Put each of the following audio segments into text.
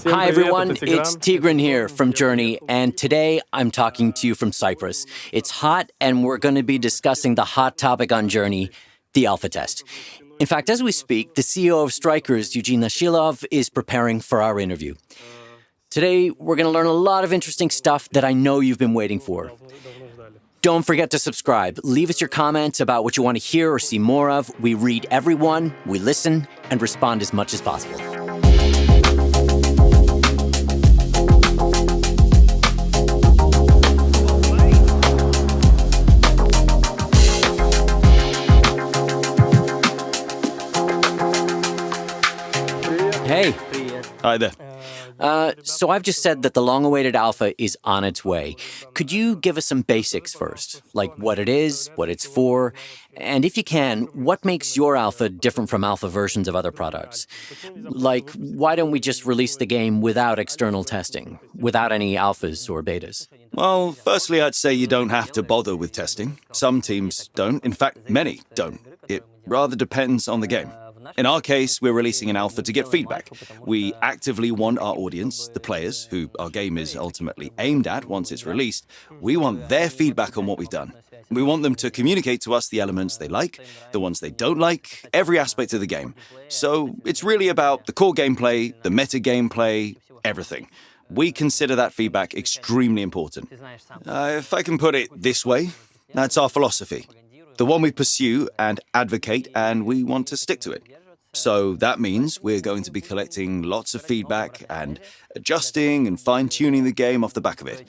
Hi everyone, it's Tigran here from Journey, and today I'm talking to you from Cyprus. It's hot, and we're going to be discussing the hot topic on Journey, the alpha test. In fact, as we speak, the CEO of Strikers, Eugene Nashilov, is preparing for our interview. Today, we're going to learn a lot of interesting stuff that I know you've been waiting for. Don't forget to subscribe. Leave us your comments about what you want to hear or see more of. We read everyone, we listen, and respond as much as possible. Hey. Hi there. So I've just said that the long-awaited alpha is on its way. Could you give us some basics first? Like what it is, what it's for, and if you can, what makes your alpha different from alpha versions of other products? Like, why don't we just release the game without external testing, without any alphas or betas? Well, firstly, I'd say you don't have to bother with testing. Some teams don't. In fact, many don't. It rather depends on the game. In our case, we're releasing an alpha to get feedback. We actively want our audience, the players, who our game is ultimately aimed at once it's released, we want their feedback on what we've done. We want them to communicate to us the elements they like, the ones they don't like, every aspect of the game. So it's really about the core gameplay, the meta gameplay, everything. We consider that feedback extremely important. If I can put it this way, that's our philosophy. The one we pursue and advocate, and we want to stick to it. So that means we're going to be collecting lots of feedback and adjusting and fine-tuning the game off the back of it.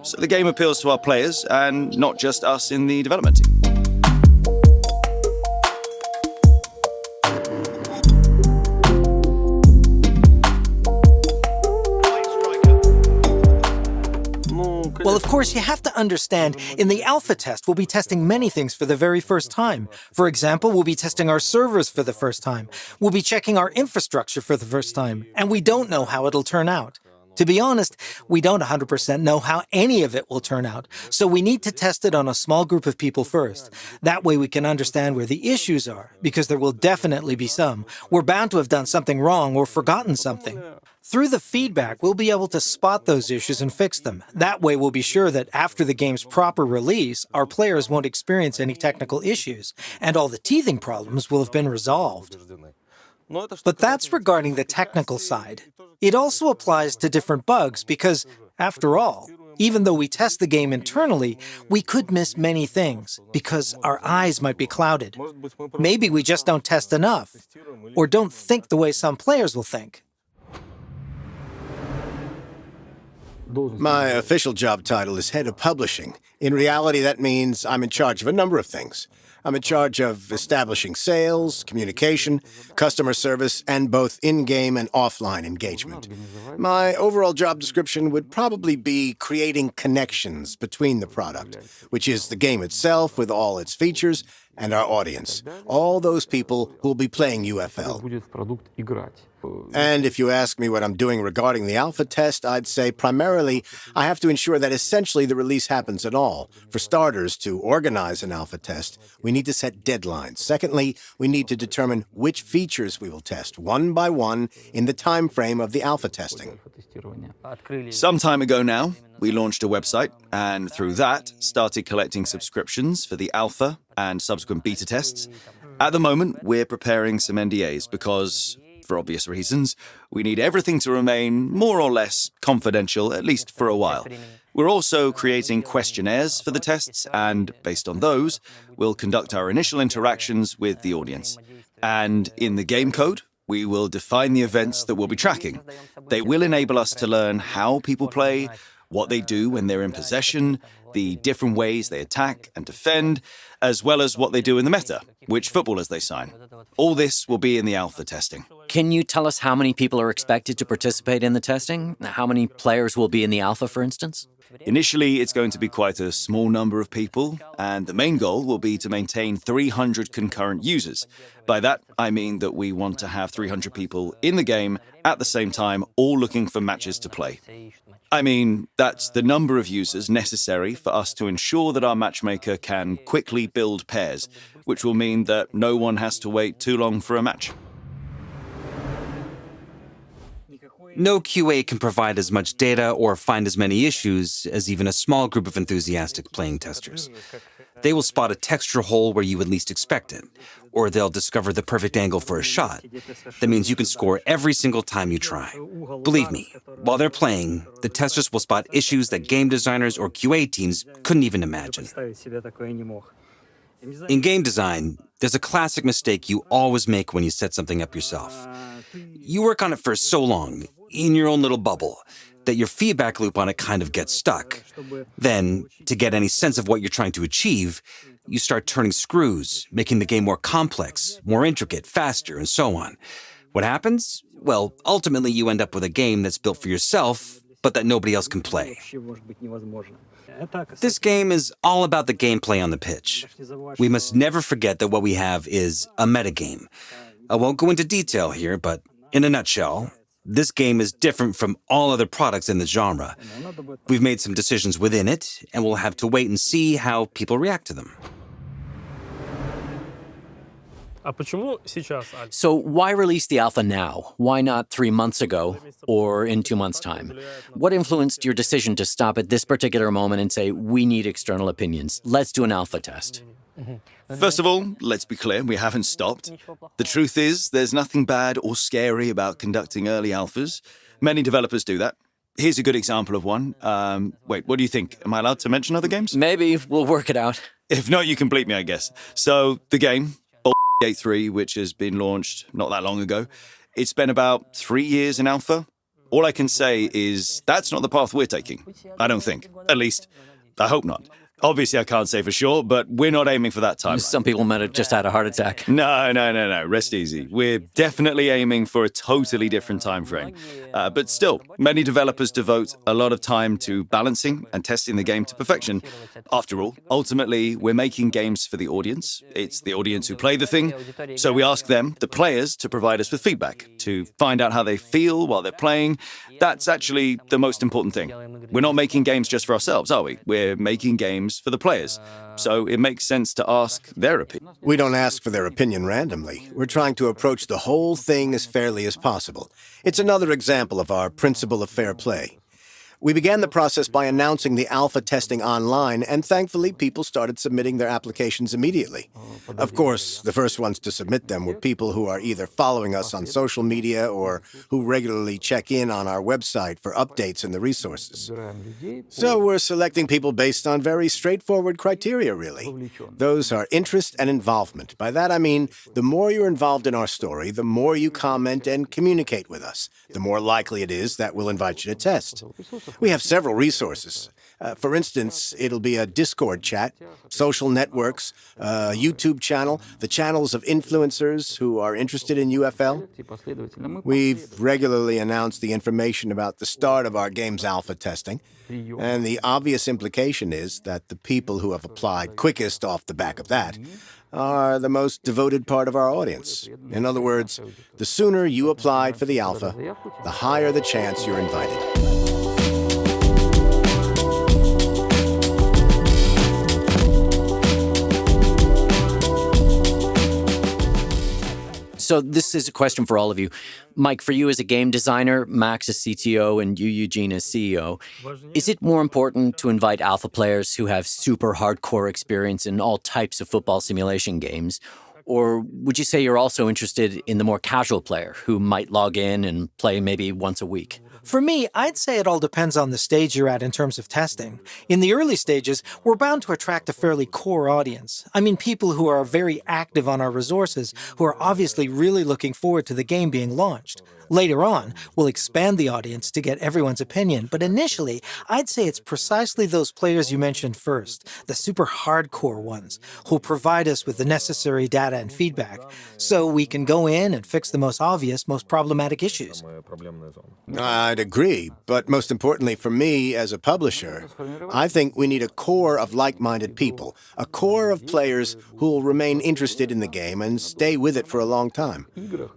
So the game appeals to our players and not just us in the development team. Well, of course, you have to understand, in the alpha test, we'll be testing many things for the very first time. For example, we'll be testing our servers for the first time. We'll be checking our infrastructure for the first time. And we don't know how it'll turn out. To be honest, we don't 100% know how any of it will turn out. So we need to test it on a small group of people first. That way we can understand where the issues are, because there will definitely be some. We're bound to have done something wrong or forgotten something. Through the feedback, we'll be able to spot those issues and fix them. That way we'll be sure that after the game's proper release, our players won't experience any technical issues, and all the teething problems will have been resolved. But that's regarding the technical side. It also applies to different bugs because, after all, even though we test the game internally, we could miss many things because our eyes might be clouded. Maybe we just don't test enough, or don't think the way some players will think. My official job title is Head of Publishing. In reality, that means I'm in charge of a number of things. I'm in charge of establishing sales, communication, customer service, and both in-game and offline engagement. My overall job description would probably be creating connections between the product, which is the game itself with all its features, and our audience, all those people who will be playing UFL. And if you ask me what I'm doing regarding the alpha test, I'd say primarily I have to ensure that essentially the release happens at all. For starters, to organize an alpha test, we need to set deadlines. Secondly, we need to determine which features we will test, one by one, in the time frame of the alpha testing. Some time ago now, we launched a website, and through that, started collecting subscriptions for the alpha and subsequent beta tests. At the moment, we're preparing some NDAs because, for obvious reasons, we need everything to remain more or less confidential, at least for a while. We're also creating questionnaires for the tests, and based on those, we'll conduct our initial interactions with the audience. And in the game code, we will define the events that we'll be tracking. They will enable us to learn how people play, what they do when they're in possession, the different ways they attack and defend, as well as what they do in the meta, which footballers they sign. All this will be in the alpha testing. Can you tell us how many people are expected to participate in the testing? How many players will be in the alpha, for instance? Initially, it's going to be quite a small number of people, and the main goal will be to maintain 300 concurrent users. By that, I mean that we want to have 300 people in the game at the same time, all looking for matches to play. I mean, that's the number of users necessary for us to ensure that our matchmaker can quickly build pairs, which will mean that no one has to wait too long for a match. No QA can provide as much data or find as many issues as even a small group of enthusiastic playing testers. They will spot a texture hole where you would least expect it, or they'll discover the perfect angle for a shot. That means you can score every single time you try. Believe me, while they're playing, the testers will spot issues that game designers or QA teams couldn't even imagine. In game design, there's a classic mistake you always make when you set something up yourself. You work on it for so long, in your own little bubble, that your feedback loop on it kind of gets stuck. Then, to get any sense of what you're trying to achieve, you start turning screws, making the game more complex, more intricate, faster, and so on. What happens? Well, ultimately you end up with a game that's built for yourself, but that nobody else can play. This game is all about the gameplay on the pitch. We must never forget that what we have is a metagame. I won't go into detail here, but in a nutshell, this game is different from all other products in the genre. We've made some decisions within it, and we'll have to wait and see how people react to them. So why release the alpha now? Why not 3 months ago or in 2 months' time? What influenced your decision to stop at this particular moment and say, we need external opinions? Let's do an alpha test. First of all, let's be clear, we haven't stopped. The truth is, there's nothing bad or scary about conducting early alphas. Many developers do that. Here's a good example of one. Wait, what do you think? Am I allowed to mention other games? Maybe we'll work it out. If not, you can bleep me, I guess. So, the game, 3, which has been launched not that long ago, it's been about 3 years in alpha. All I can say is that's not the path we're taking. I don't think. At least, I hope not. Obviously, I can't say for sure, but we're not aiming for that timeline. Some people might have just had a heart attack. No. Rest easy. We're definitely aiming for a totally different time frame. But still, many developers devote a lot of time to balancing and testing the game to perfection. After all, ultimately, we're making games for the audience. It's the audience who play the thing. So we ask them, the players, to provide us with feedback, to find out how they feel while they're playing. That's actually the most important thing. We're not making games just for ourselves, are we? We're making games for the players. So it makes sense to ask their opinion. We don't ask for their opinion randomly. We're trying to approach the whole thing as fairly as possible. It's another example of our principle of fair play. We began the process by announcing the alpha testing online, and thankfully people started submitting their applications immediately. Of course, the first ones to submit them were people who are either following us on social media or who regularly check in on our website for updates and the resources. So we're selecting people based on very straightforward criteria, really. Those are interest and involvement. By that I mean, the more you're involved in our story, the more you comment and communicate with us, the more likely it is that we'll invite you to test. We have several resources. For instance, it'll be a Discord chat, social networks, a YouTube channel, the channels of influencers who are interested in UFL. We've regularly announced the information about the start of our game's alpha testing, and the obvious implication is that the people who have applied quickest off the back of that are the most devoted part of our audience. In other words, the sooner you applied for the alpha, the higher the chance you're invited. So this is a question for all of you. Mike, for you as a game designer, Max as CTO, and you, Eugene, as CEO, is it more important to invite alpha players who have super hardcore experience in all types of football simulation games? Or would you say you're also interested in the more casual player who might log in and play maybe once a week? For me, I'd say it all depends on the stage you're at in terms of testing. In the early stages, we're bound to attract a fairly core audience. I mean, people who are very active on our resources, who are obviously really looking forward to the game being launched. Later on, we'll expand the audience to get everyone's opinion, but initially, I'd say it's precisely those players you mentioned first, the super hardcore ones, who'll provide us with the necessary data and feedback, so we can go in and fix the most obvious, most problematic issues. I'd agree, but most importantly for me as a publisher, I think we need a core of like-minded people, a core of players who'll remain interested in the game and stay with it for a long time.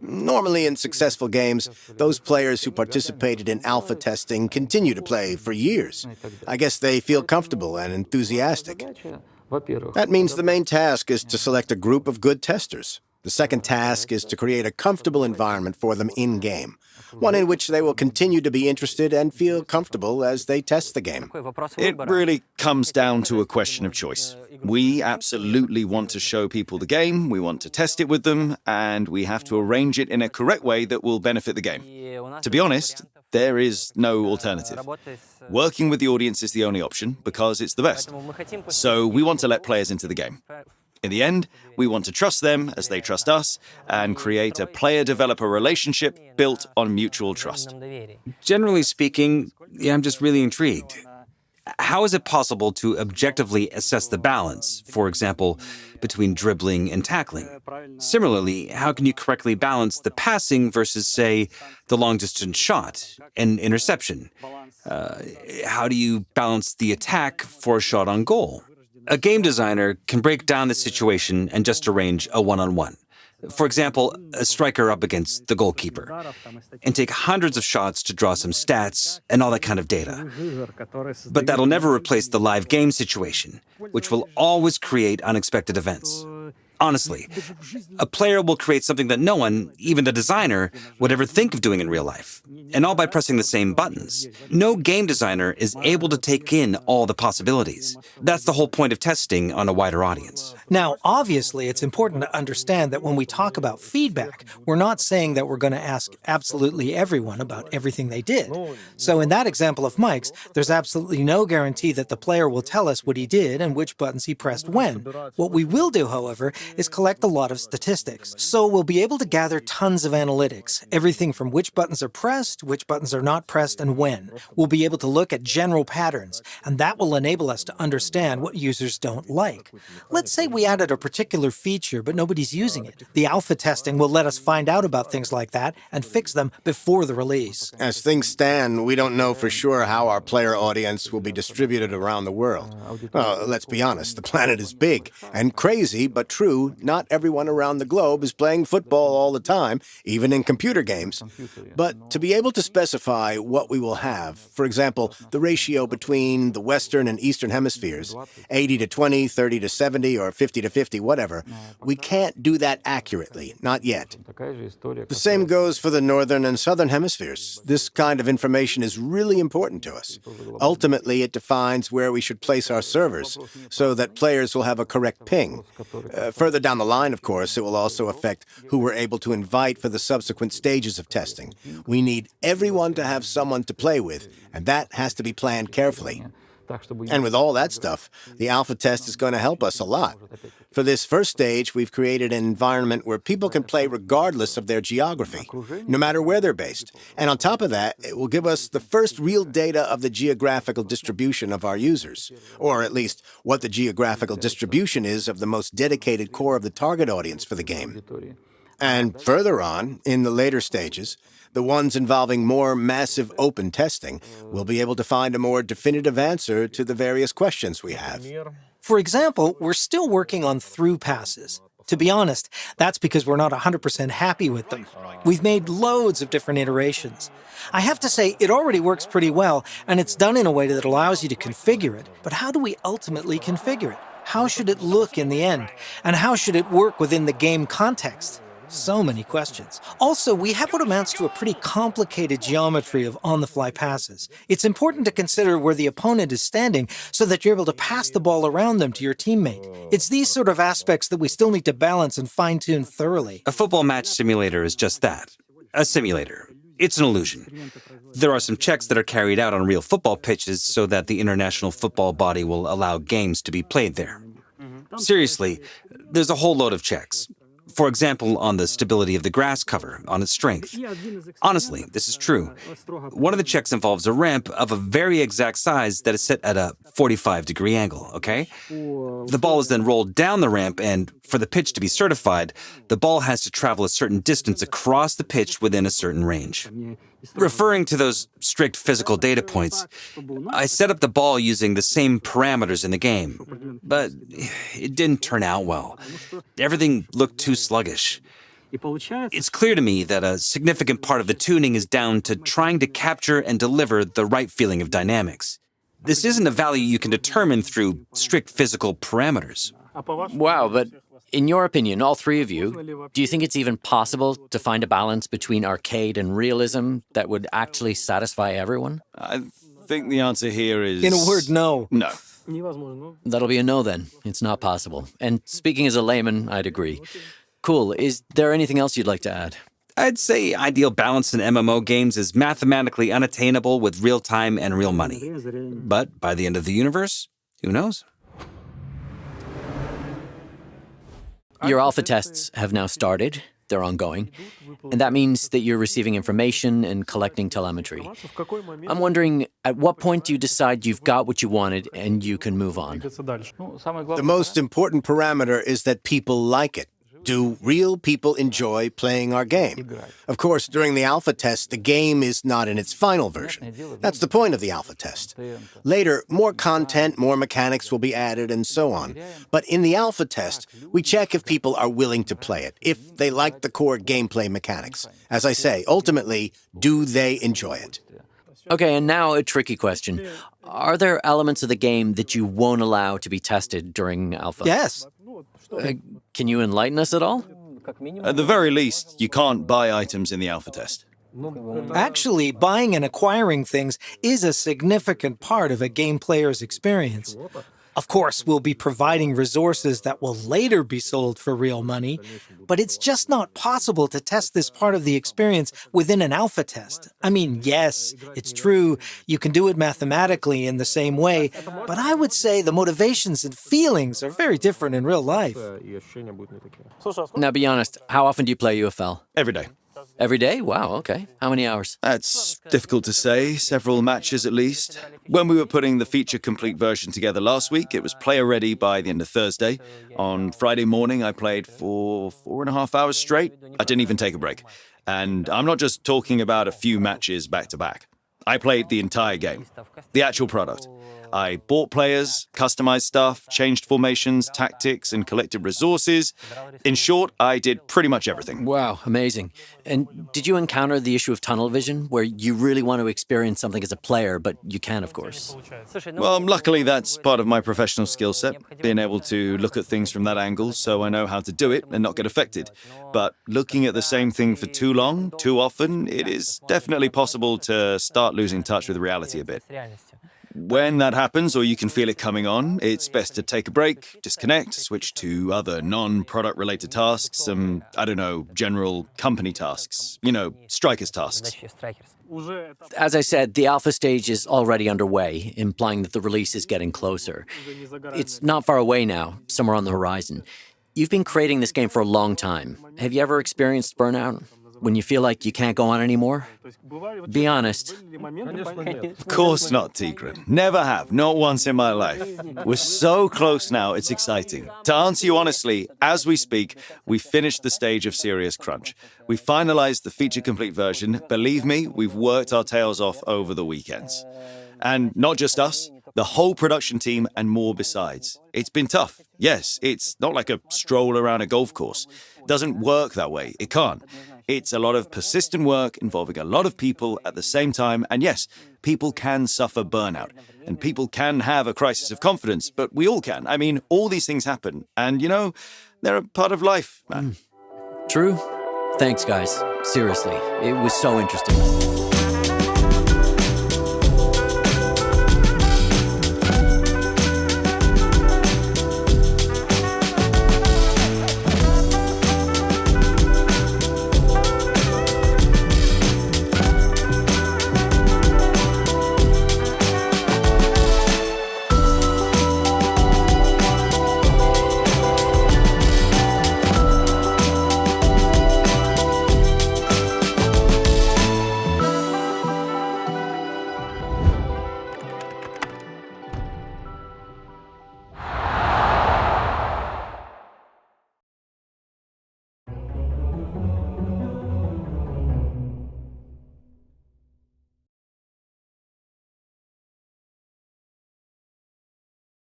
Normally in successful games, those players who participated in alpha testing continue to play for years. I guess they feel comfortable and enthusiastic. That means the main task is to select a group of good testers. The The second task is to create a comfortable environment for them in-game, one in which they will continue to be interested and feel comfortable as they test the game. It really comes down to a question of choice. We absolutely want to show people the game, we want to test it with them, and we have to arrange it in a correct way that will benefit the game. To be honest, there is no alternative. Working with the audience is the only option because it's the best. So we want to let players into the game. In the end, we want to trust them as they trust us and create a player-developer relationship built on mutual trust. Generally speaking, I'm just really intrigued. How is it possible to objectively assess the balance, for example, between dribbling and tackling? Similarly, how can you correctly balance the passing versus, say, the long-distance shot and interception? How do you balance the attack for a shot on goal? A game designer can break down the situation and just arrange a one-on-one. For example, a striker up against the goalkeeper, and take hundreds of shots to draw some stats and all that kind of data. But that'll never replace the live game situation, which will always create unexpected events. Honestly, a player will create something that no one, even the designer, would ever think of doing in real life, and all by pressing the same buttons. No game designer is able to take in all the possibilities. That's the whole point of testing on a wider audience. Now, obviously, it's important to understand that when we talk about feedback, we're not saying that we're going to ask absolutely everyone about everything they did. So in that example of Mike's, there's absolutely no guarantee that the player will tell us what he did and which buttons he pressed when. What we will do, however, is collect a lot of statistics. So we'll be able to gather tons of analytics, everything from which buttons are pressed, which buttons are not pressed, and when. We'll be able to look at general patterns, and that will enable us to understand what users don't like. Let's say we added a particular feature, but nobody's using it. The alpha testing will let us find out about things like that and fix them before the release. As things stand, we don't know for sure how our player audience will be distributed around the world. Let's be honest, the planet is big and crazy, but true. Not everyone around the globe is playing football all the time, even in computer games. But to be able to specify what we will have, for example, the ratio between the Western and Eastern hemispheres, 80 to 20, 30 to 70, or 50 to 50, whatever, we can't do that accurately, not yet. The same goes for the Northern and Southern hemispheres. This kind of information is really important to us. Ultimately, it defines where we should place our servers so that players will have a correct ping. Further down the line, of course, it will also affect who we're able to invite for the subsequent stages of testing. We need everyone to have someone to play with, and that has to be planned carefully. And with all that stuff, the alpha test is going to help us a lot. For this first stage, we've created an environment where people can play regardless of their geography, no matter where they're based. And on top of that, it will give us the first real data of the geographical distribution of our users, or at least what the geographical distribution is of the most dedicated core of the target audience for the game. And further on, in the later stages, the ones involving more massive open testing, we'll be able to find a more definitive answer to the various questions we have. For example, we're still working on through passes. To be honest, that's because we're not 100% happy with them. We've made loads of different iterations. I have to say, it already works pretty well, and it's done in a way that allows you to configure it. But how do we ultimately configure it? How should it look in the end? And how should it work within the game context? So many questions. Also, we have what amounts to a pretty complicated geometry of on-the-fly passes. It's important to consider where the opponent is standing so that you're able to pass the ball around them to your teammate. It's these sort of aspects that we still need to balance and fine-tune thoroughly. A football match simulator is just that, a simulator. It's an illusion. There are some checks that are carried out on real football pitches so that the international football body will allow games to be played there. Seriously, there's a whole load of checks. For example, on the stability of the grass cover, on its strength. Honestly, this is true. One of the checks involves a ramp of a very exact size that is set at a 45-degree angle, okay? The ball is then rolled down the ramp, and for the pitch to be certified, the ball has to travel a certain distance across the pitch within a certain range. Referring to those strict physical data points, I set up the ball using the same parameters in the game, but it didn't turn out well. Everything looked too sluggish. It's clear to me that a significant part of the tuning is down to trying to capture and deliver the right feeling of dynamics. This isn't a value you can determine through strict physical parameters. Wow, but In your opinion, all three of you, do you think it's even possible to find a balance between arcade and realism that would actually satisfy everyone? I think the answer here is... In a word, no. No. That'll be a no then. It's not possible. And speaking as a layman, I'd agree. Cool. Is there anything else you'd like to add? I'd say ideal balance in MMO games is mathematically unattainable with real time and real money. But by the end of the universe, who knows? Your alpha tests have now started. They're ongoing. And that means that you're receiving information and collecting telemetry. I'm wondering, at what point do you decide you've got what you wanted and you can move on? The most important parameter is that people like it. Do real people enjoy playing our game? Of course, during the alpha test, the game is not in its final version. That's the point of the alpha test. Later, more content, more mechanics will be added, and so on. But in the alpha test, we check if people are willing to play it, if they like the core gameplay mechanics. As I say, ultimately, do they enjoy it? Okay, and now a tricky question. Are there elements of the game that you won't allow to be tested during alpha? Yes. Can you enlighten us at all? At the very least, you can't buy items in the alpha test. Actually, buying and acquiring things is a significant part of a game player's experience. Of course, we'll be providing resources that will later be sold for real money, but it's just not possible to test this part of the experience within an alpha test. I mean, yes, it's true, you can do it mathematically in the same way, but I would say the motivations and feelings are very different in real life. Now be honest, how often do you play UFL? Every day. Every day? Wow, okay. How many hours? That's difficult to say, several matches at least. When we were putting the feature-complete version together last week, it was player-ready by the end of Thursday. On Friday morning, I played for 4.5 hours straight. I didn't even take a break. And I'm not just talking about a few matches back-to-back. I played the entire game, the actual product. I bought players, customized stuff, changed formations, tactics, and collected resources. In short, I did pretty much everything. Wow, amazing. And did you encounter the issue of tunnel vision, where you really want to experience something as a player, but you can, of course? Well, luckily that's part of my professional skill set, being able to look at things from that angle so I know how to do it and not get affected. But looking at the same thing for too long, too often, it is definitely possible to start losing touch with reality a bit. When that happens, or you can feel it coming on, it's best to take a break, disconnect, switch to other non-product related tasks, some, general company tasks, strikers tasks. As I said, the alpha stage is already underway, implying that the release is getting closer. It's not far away now, somewhere on the horizon. You've been creating this game for a long time. Have you ever experienced burnout? When you feel like you can't go on anymore? Be honest. Of course not, Tigran. Never have. Not once in my life. We're so close now, it's exciting. To answer you honestly, as we speak, we finished the stage of serious crunch. We finalized the feature-complete version. Believe me, we've worked our tails off over the weekends. And not just us, the whole production team and more besides. It's been tough. Yes, it's not like a stroll around a golf course. It doesn't work that way. It can't. It's a lot of persistent work involving a lot of people at the same time. And yes, people can suffer burnout and people can have a crisis of confidence, but we all can. I mean, all these things happen. And, they're a part of life, man. True. Thanks, guys. Seriously, it was so interesting.